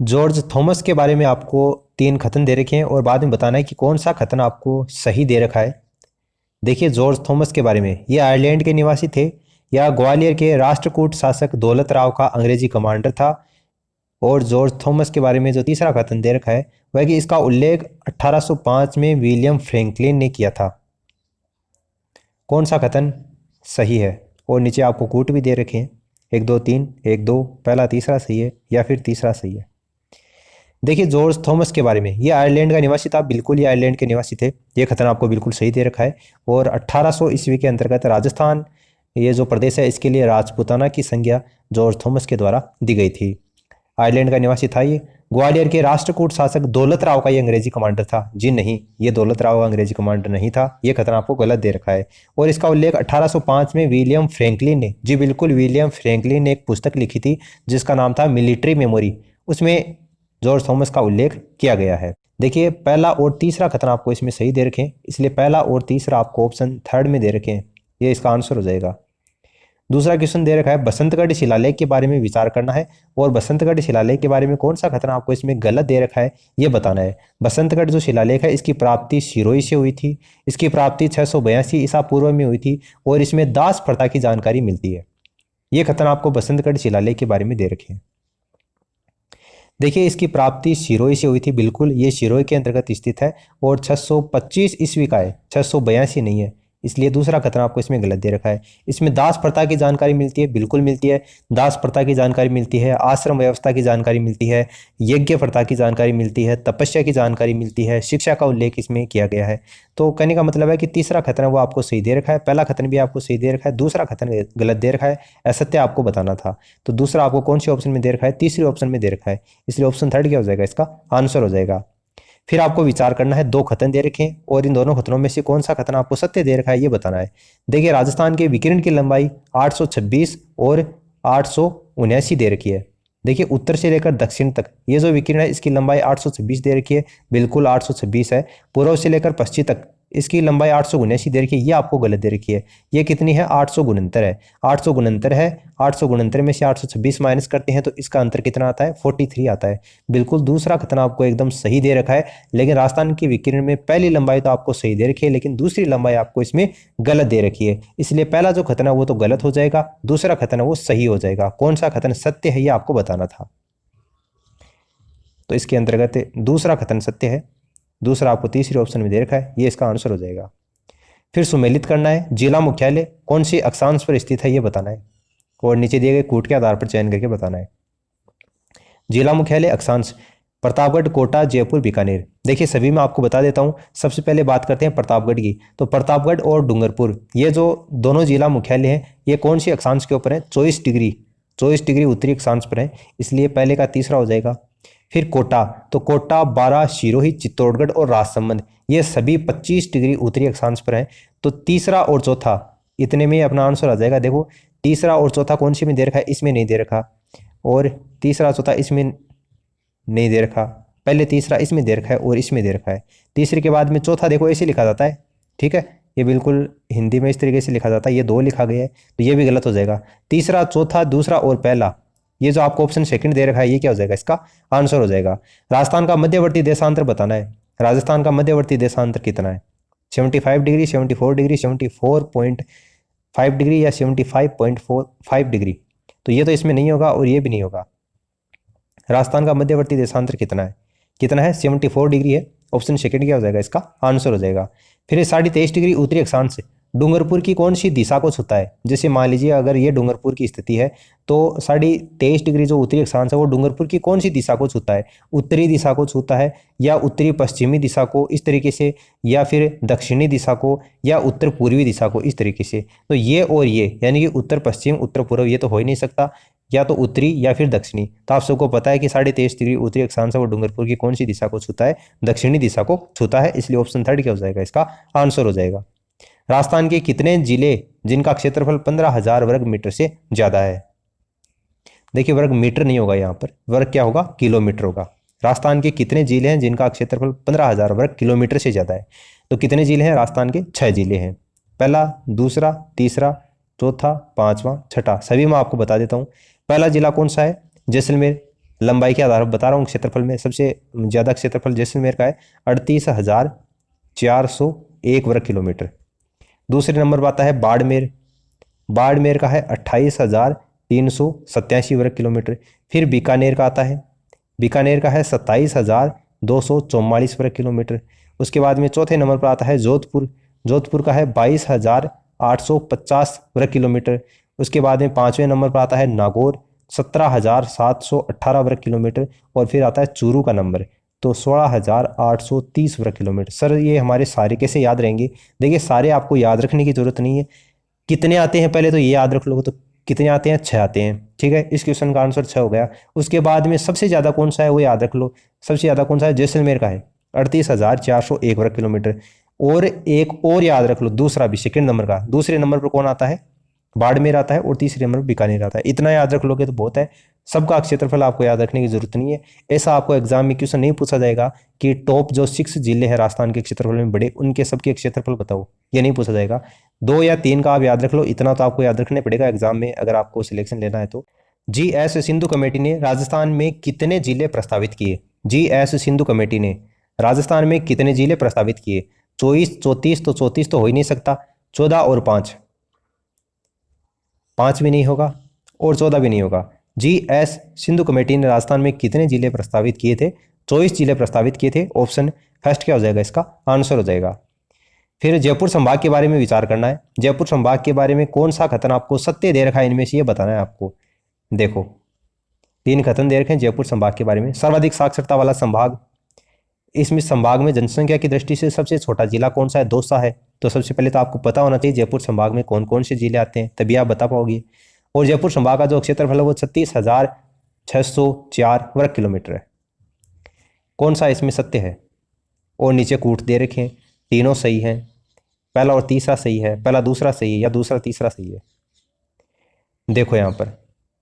George Thomas के बारे में आपको 3 कथन दे रखे हैं और बाद में बताना है कि कौन सा कथन आपको सही दे रखा है। देखिए जॉर्ज थॉमस के बारे में, ये आयरलैंड के निवासी थे या ग्वालियर के राष्ट्रकूट शासक दौलत राव का अंग्रेजी कमांडर था। और जॉर्ज थॉमस के बारे में जो तीसरा कथन दे रखा है वह कि इसका उल्लेख 1805 में विलियम फ्रैंकलिन ने किया था। कौन सा कथन सही है? और नीचे आपको कूट भी दे रखे हैं, 1 2 3, 1 2, पहला तीसरा सही है या फिर तीसरा सही है। देखिए जॉर्ज थॉमस के बारे में, ये आयरलैंड का निवासी था, बिल्कुल ये आयरलैंड के निवासी थे। ये कथन आपको बिल्कुल सही दे रखा है। और 1800 ईस्वी के अंतर्गत राजस्थान ये जो प्रदेश है इसके लिए राजपूताना की संज्ञा जॉर्ज थॉमस के द्वारा दी गई थी। आयरलैंड का निवासी था ये। ग्वालियर के राष्ट्रकूट शासक दौलत राव का ये अंग्रेजी कमांडर था। जी नहीं, ये दौलत राव का अंग्रेजी कमांडर नहीं था, ये कथन आपको गलत दे रखा है। और इसका उल्लेख 1805 में विलियम फ्रैंकलिन ने, जी बिल्कुल विलियम फ्रैंकलिन ने एक पुस्तक लिखी थी जिसका नाम था मिलिट्री मेमोरी, उसमें जॉर्ज थॉमस का उल्लेख किया गया है। देखिए पहला और तीसरा कथन आपको इसमें सही दे रखे हैं, इसलिए पहला और तीसरा आपको ऑप्शन थर्ड में दे रखे हैं, ये इसका आंसर हो जाएगा। दूसरा क्वेश्चन दे रखा है बसंतगढ़ शिलालेख के बारे में विचार करना है। और बसंतगढ़ शिलालेख के बारे में कौन सा कथन आपको इसमें गलत दे रखा है ये बताना है। बसंतगढ़ जो शिलालेख है इसकी प्राप्ति सिरोही से हुई थी, इसकी प्राप्ति 682 ईसा पूर्व में हुई थी और इसमें दास प्रथा की जानकारी मिलती है। ये कथन आपको बसंतगढ़ शिलालेख के बारे में दे रखे हैं। देखिए इसकी प्राप्ति सिरोही से हुई थी, बिल्कुल ये सिरोही के अंतर्गत स्थित है और 625 ईस्वी का है, 682 नहीं है, इसलिए दूसरा कथन आपको इसमें गलत दे रखा है। इसमें दास प्रथा की जानकारी मिलती है, बिल्कुल मिलती है, दास प्रथा की जानकारी मिलती है, आश्रम व्यवस्था की जानकारी मिलती है, यज्ञ प्रथा की जानकारी मिलती है, तपस्या की जानकारी मिलती है, शिक्षा का उल्लेख इसमें किया गया है। तो कहने का मतलब है कि तीसरा कथन है वो आपको सही दे रखा है, पहला कथन भी आपको सही दे रखा है, दूसरा कथन गलत दे रखा है, असत्य आपको बताना था। तो दूसरा आपको कौन से ऑप्शन में दे रखा है? तीसरे ऑप्शन में दे रखा है, इसलिए ऑप्शन थर्ड क्या हो जाएगा? इसका आंसर हो जाएगा। फिर आपको विचार करना है, 2 कथन दे रखे हैं और इन दोनों कथनों में से कौन सा कथन आपको सत्य दे रखा है ये बताना है। देखिए राजस्थान के विकिरण की लंबाई 826 और 879 दे रखी है। देखिए उत्तर से लेकर दक्षिण तक ये जो विकिरण है इसकी लंबाई 826 दे रखी है, बिल्कुल 826 है। पूर्व से लेकर पश्चिम तक इसकी लंबाई 879 दे रखी है, ये आपको गलत दे रखी है। ये कितनी है? 869 है, 869 है। 869 में से 826 माइनस करते हैं तो इसका अंतर कितना आता है? 43 आता है। बिल्कुल दूसरा कथन आपको एकदम सही दे रखा है, लेकिन राजस्थान के विकिरण में पहली लंबाई तो आपको सही दे रखी है लेकिन दूसरी लंबाई आपको इसमें गलत दे रखी है, इसलिए पहला जो कथन है वो तो गलत हो जाएगा, दूसरा कथन है वो सही हो जाएगा। कौन सा कथन सत्य है ये आपको बताना था। तो इसके अंतर्गत दूसरा कथन सत्य है, दूसरा आपको तीसरे ऑप्शन में दे रखा है, ये इसका आंसर हो जाएगा। फिर सुमेलित करना है, जिला मुख्यालय कौन सी अक्षांश पर स्थित है ये बताना है और नीचे दिए गए कूट के आधार पर चयन करके बताना है। जिला मुख्यालय अक्षांश प्रतापगढ़, कोटा, जयपुर, बीकानेर। देखिए सभी मैं आपको बता देता हूं, सबसे पहले बात करते हैं प्रतापगढ़ की। तो प्रतापगढ़ और डूंगरपुर ये जो दोनों जिला मुख्यालय हैं ये कौन सी अक्षांश के ऊपर है? 24 डिग्री उत्तरी अक्षांश पर है, इसलिए पहले का तीसरा हो जाएगा। फिर कोटा, तो कोटा, बारां, सिरोही, चित्तौड़गढ़ और राजसमंद ये सभी 25 डिग्री उत्तरी अक्षांश पर है। तो तीसरा और चौथा इतने में अपना आंसर आ जाएगा। देखो तीसरा और चौथा कौन सी में दे रखा है? इसमें नहीं दे रखा, और तीसरा चौथा इसमें नहीं दे रखा, पहले तीसरा इसमें दे रखा है और इसमें दे रखा है। तीसरे के बाद में चौथा देखो ऐसे लिखा जाता है, ठीक है, ये बिल्कुल हिंदी में इस तरीके से लिखा जाता है, ये 2 लिखा गया है तो ये भी गलत हो जाएगा। तीसरा, चौथा, दूसरा और पहला, ये जो आपको ऑप्शन सेकंड दे रखा है ये क्या हो जाएगा? इसका आंसर हो जाएगा। राजस्थान का मध्यवर्ती देशांतर बताना है। राजस्थान का मध्यवर्ती देशांतर कितना है? 75 डिग्री, 74 डिग्री, 74.5 डिग्री या 75.45 डिग्री। तो ये तो इसमें नहीं होगा और ये भी नहीं होगा। राजस्थान का मध्यवर्ती देशांतर कितना है? कितना है? 74 डिग्री है, ऑप्शन सेकंड क्या हो जाएगा? इसका आंसर हो जाएगा। फिर 23.5 डिग्री उत्तरी अक्षांश से डूंगरपुर की कौन सी दिशा को छूता है? जैसे मान लीजिए अगर ये डूंगरपुर की स्थिति है तो 23.5 डिग्री जो उत्तरी अक्षांश है वो डूंगरपुर की कौन सी दिशा को छूता है? उत्तरी दिशा को छूता है या उत्तरी पश्चिमी दिशा को इस तरीके से, या फिर दक्षिणी दिशा को, या उत्तर पूर्वी दिशा को इस तरीके से। तो ये और ये यानी कि उत्तर पश्चिम, उत्तर पूर्व ये तो हो ही नहीं सकता, या तो उत्तरी या फिर दक्षिणी। तो आप सबको पता है कि 23.5 डिग्री उत्तरी अक्षांश है वो डूंगरपुर की कौन सी दिशा को छूता है? दक्षिणी दिशा को छूता है, इसलिए ऑप्शन थर्ड क्या हो जाएगा? इसका आंसर हो जाएगा। राजस्थान के कितने जिले जिनका क्षेत्रफल 15,000 वर्ग मीटर से ज्यादा है? देखिए वर्ग मीटर नहीं होगा यहाँ पर, वर्ग क्या होगा? किलोमीटर होगा। राजस्थान के कितने जिले हैं जिनका क्षेत्रफल 15,000 वर्ग किलोमीटर से ज्यादा है? तो कितने जिले हैं? राजस्थान के 6 जिले हैं, पहला, दूसरा, तीसरा, चौथा, पांचवा, छठा। सभी मैं आपको बता देता हूँ। पहला जिला कौन सा है? जैसलमेर, लंबाई के आधार पर बता रहा हूँ। क्षेत्रफल में सबसे ज़्यादा क्षेत्रफल जैसलमेर का है 38,401 वर्ग किलोमीटर। दूसरे नंबर पर आता है बाड़मेर। बाड़मेर का है 28,387 वर्ग किलोमीटर। फिर बीकानेर का आता है, बीकानेर का है 27,244 वर्ग किलोमीटर। उसके बाद में चौथे नंबर पर आता है जोधपुर। जोधपुर का है 22,850 वर्ग किलोमीटर। उसके बाद में पाँचवें नंबर पर आता है नागौर 17,718 वर्ग किलोमीटर। और फिर आता है चूरू का नंबर, तो 16,830 वर्ग किलोमीटर। सर ये हमारे सारे कैसे याद रहेंगे? देखिए सारे आपको याद रखने की जरूरत नहीं है। कितने आते हैं पहले तो ये याद रख लो, तो कितने आते हैं? 6 आते हैं। ठीक है, इस क्वेश्चन का आंसर 6 हो गया। उसके बाद में सबसे ज़्यादा कौन सा है वो याद रख लो। सबसे ज़्यादा कौन सा है? जैसलमेर का है 38,401 वर्ग किलोमीटर। और एक और याद रख लो, दूसरा भी सेकंड नंबर का। दूसरे नंबर पर कौन आता है? बाड़मेर आता है। और तीसरे नंबर पर बीकानेर आता है। इतना याद रख लोगे तो बहुत है। सबका क्षेत्रफल आपको याद रखने की जरूरत नहीं है। ऐसा आपको एग्जाम में क्वेश्चन नहीं पूछा जाएगा कि टॉप जो 6 जिले हैं राजस्थान के क्षेत्रफल में बड़े, उनके सबके क्षेत्रफल बताओ, ये नहीं पूछा जाएगा। 2 या 3 का आप याद रख लो, इतना तो आपको याद रखने पड़ेगा एग्जाम में अगर आपको सिलेक्शन लेना है तो। GS सिंधु कमेटी ने राजस्थान में कितने जिले प्रस्तावित किए? GS सिंधु कमेटी ने राजस्थान में कितने जिले प्रस्तावित किए? 24, 34, तो 34 तो हो ही नहीं सकता। 14 और 5, 5 भी नहीं होगा और 14 भी नहीं होगा। GS सिंधु कमेटी ने राजस्थान में कितने जिले प्रस्तावित किए थे? 24 जिले प्रस्तावित किए थे। ऑप्शन फर्स्ट क्या हो जाएगा? इसका आंसर हो जाएगा। फिर जयपुर संभाग के बारे में विचार करना है। जयपुर संभाग के बारे में कौन सा कथन आपको सत्य दे रखा है? इनमें से ये बताना है आपको। देखो 3 कथन दे रखे हैं जयपुर संभाग के बारे में। सर्वाधिक साक्षरता वाला संभाग, इसमें संभाग में जनसंख्या की दृष्टि से सबसे छोटा जिला कौन सा है? दौसा है। तो सबसे पहले तो आपको पता होना चाहिए जयपुर संभाग में कौन कौन से जिले आते हैं, तभी आप बता पाओगे। और जयपुर संभाग का जो क्षेत्रफल है वो 36,604 वर्ग किलोमीटर है। कौन सा इसमें सत्य है? और नीचे कूट दे रखे हैं, तीनों सही हैं। पहला और तीसरा सही है, पहला दूसरा सही है या दूसरा तीसरा सही है। देखो यहाँ पर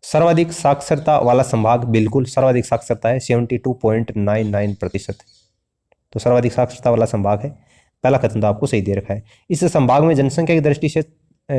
सर्वाधिक साक्षरता वाला संभाग, बिल्कुल सर्वाधिक साक्षरता है 72.99%। तो सर्वाधिक साक्षरता वाला संभाग है। पहला कथन तो आपको सही दे रखा है। इस संभाग में जनसंख्या की दृष्टि से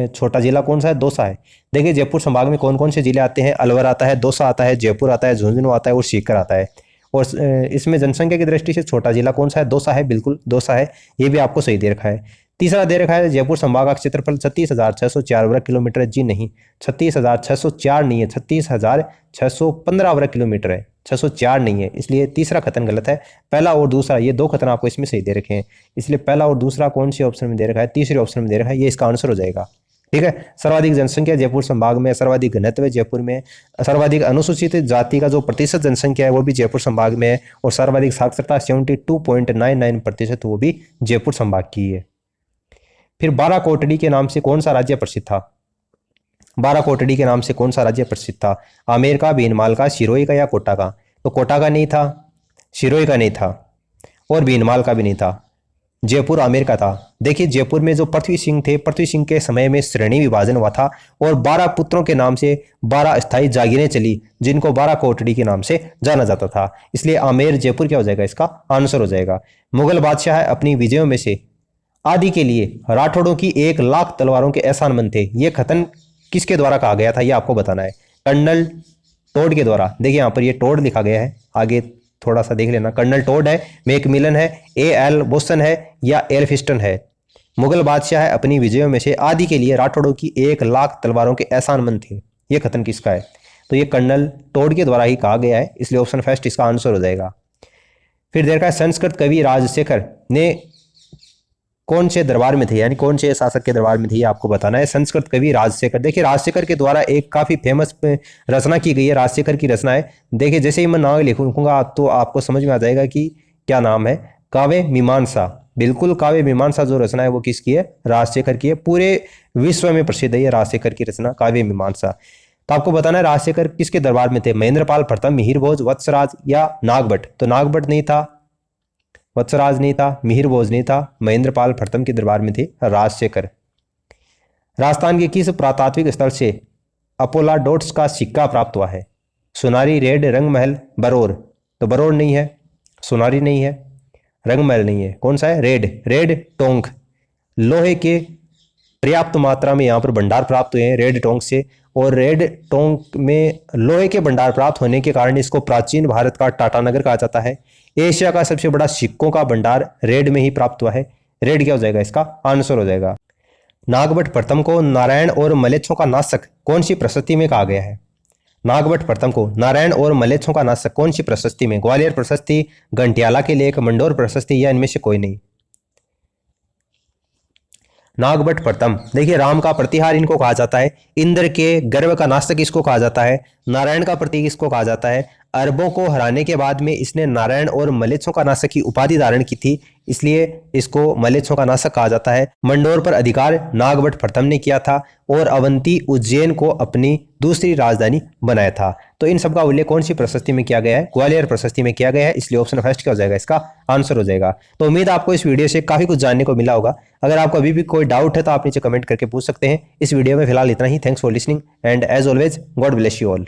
छोटा जिला कौन सा है? दौसा है। देखिए जयपुर संभाग में कौन कौन से जिले आते हैं? अलवर आता है, दौसा आता है, जयपुर आता है, झुंझुनू आता है और सीकर आता है। और इसमें जनसंख्या की दृष्टि से छोटा जिला कौन सा है? दौसा है, बिल्कुल दौसा है। ये भी आपको सही दे रखा है। तीसरा दे रखा है जयपुर संभाग का क्षेत्रफल 36,604 वर्ग किलोमीटर है। जी नहीं, 36,604 नहीं है, 36,615 वर्ग किलोमीटर है, 604 नहीं है। इसलिए तीसरा कथन गलत है। पहला और दूसरा, ये 2 कथन आपको इसमें सही दे रखे हैं। इसलिए पहला और दूसरा कौन से ऑप्शन में दे रखा है? तीसरे ऑप्शन में दे रखा है। ये इसका आंसर हो जाएगा। ठीक है, सर्वाधिक जनसंख्या जयपुर संभाग में, सर्वाधिक घनत्व है जयपुर में, सर्वाधिक अनुसूचित जाति का जो प्रतिशत जनसंख्या है वो भी जयपुर संभाग में है, और सर्वाधिक साक्षरता 72.99% वो भी जयपुर संभाग की है। फिर 12 कोटड़ी के नाम से कौन सा राज्य प्रसिद्ध था? 12 कोटड़ी के नाम से कौन सा राज्य प्रसिद्ध था? आमेर का, भीनमाल का, सिरोही का या कोटा का? तो कोटा का नहीं था, सिरोही का नहीं था और भीनमाल का भी नहीं था। जयपुर आमेर का था। देखिए जयपुर में जो पृथ्वी सिंह थे, पृथ्वी सिंह के समय में श्रेणी विभाजन हुआ था और 12 पुत्रों के नाम से 12 स्थायी जागीरें चली, जिनको 12 कोटड़ी के नाम से जाना जाता था। इसलिए आमेर जयपुर क्या हो जाएगा? इसका आंसर हो जाएगा। मुगल बादशाह अपनी विजयों में से आदि के लिए राठौड़ों की 1 लाख तलवारों के एहसानमंद थे। यह कथन किसके द्वारा कहा गया था? यह आपको बताना है। कर्नल टोड के द्वारा। देखिए यहाँ पर ये टोड लिखा गया है, आगे थोड़ा सा देख लेना। कर्नल टोड है, मैकमिलन है, A.L. बोस्टन है या एल्फिस्टन है। मुगल बादशाह अपनी विजयों में से आदि के लिए राठौड़ों की 1 लाख तलवारों के एहसानमंद थे। यह कथन किसका है? तो ये कर्नल टोड के द्वारा ही कहा गया है, इसलिए ऑप्शन फर्स्ट इसका आंसर हो जाएगा। फिर देखा है संस्कृत कवि राजशेखर ने कौन से दरबार में थे, यानी कौन से शासक के दरबार में थे, ये आपको बताना है। संस्कृत कवि राजशेखर। देखिए राजशेखर के द्वारा एक काफी फेमस रचना की गई है, राजशेखर की रचना है। देखिए जैसे ही मैं नाम लिखूंगा तो आपको समझ में आ जाएगा कि क्या नाम है। काव्य मीमांसा। बिल्कुल काव्य मीमांसा जो रचना है वो किसकी है? राजशेखर की है। पूरे विश्व में प्रसिद्ध है ये राजशेखर की रचना काव्य मीमांसा। तो आपको बताना है राजशेखर किसके दरबार में थे? महेंद्रपाल प्रथम, मिहिर भोज, वत्सराज या नागभट्ट? तो नागभट्ट नहीं था, वत्सराज नहीं था, मिहिर भोज नहीं था, महेंद्रपाल प्रथम के दरबार में थे राजशेखर। राजस्थान के किस पुरातात्विक स्थल से अपोलाडोट्स का सिक्का प्राप्त हुआ है? सुनारी, रेड, रंगमहल, बरौर? तो बरौर नहीं है, सुनारी नहीं है, रंगमहल नहीं है, कौन सा है? रेड। रेड टोंक। लोहे के पर्याप्त मात्रा में यहाँ पर भंडार प्राप्त हुए हैं रेड टोंक से, और रेड टोंक में लोहे के भंडार प्राप्त होने के कारण इसको प्राचीन भारत का टाटानगर कहा जाता है। एशिया का सबसे बड़ा सिक्कों का भंडार रेड में ही प्राप्त हुआ है। रेड क्या हो जाएगा, इसका आंसर हो जाएगा। नागभट्ट प्रथम को नारायण और मलेच्छों का नाशक कौन सी प्रशस्ति में कहा गया है? नागभट्ट प्रथम को नारायण और मलेच्छों का नाशक कौन सी प्रशस्ति में? ग्वालियर प्रशस्ति, घंटियाला के लेख, मंडोर प्रशस्ति या इनमें से कोई नहीं? नागभट्ट प्रथम, देखिए राम का प्रतिहार इनको कहा जाता है, इंद्र के गर्व का नाशक इसको कहा जाता है, नारायण का प्रतीक इसको कहा जाता है। अरबों को हराने के बाद में इसने नारायण और मलेच्छों का नाशक की उपाधि धारण की थी, इसलिए इसको मलेच्छों का नाशक कहा जाता है। मंडोर पर अधिकार नागभट्ट प्रथम ने किया था और अवंती उज्जैन को अपनी दूसरी राजधानी बनाया था। तो इन सबका उल्लेख कौन सी प्रशस्ति में किया गया है? ग्वालियर प्रशस्ति में किया गया है, इसलिए ऑप्शन फर्स्ट क्या हो जाएगा, इसका आंसर हो जाएगा। तो उम्मीद आपको इस वीडियो से काफी कुछ जानने को मिला होगा। अगर आपको अभी भी कोई डाउट है तो आप नीचे कमेंट करके पूछ सकते हैं। इस वीडियो में फिलहाल इतना ही। Thanks for listening and as always God bless you all.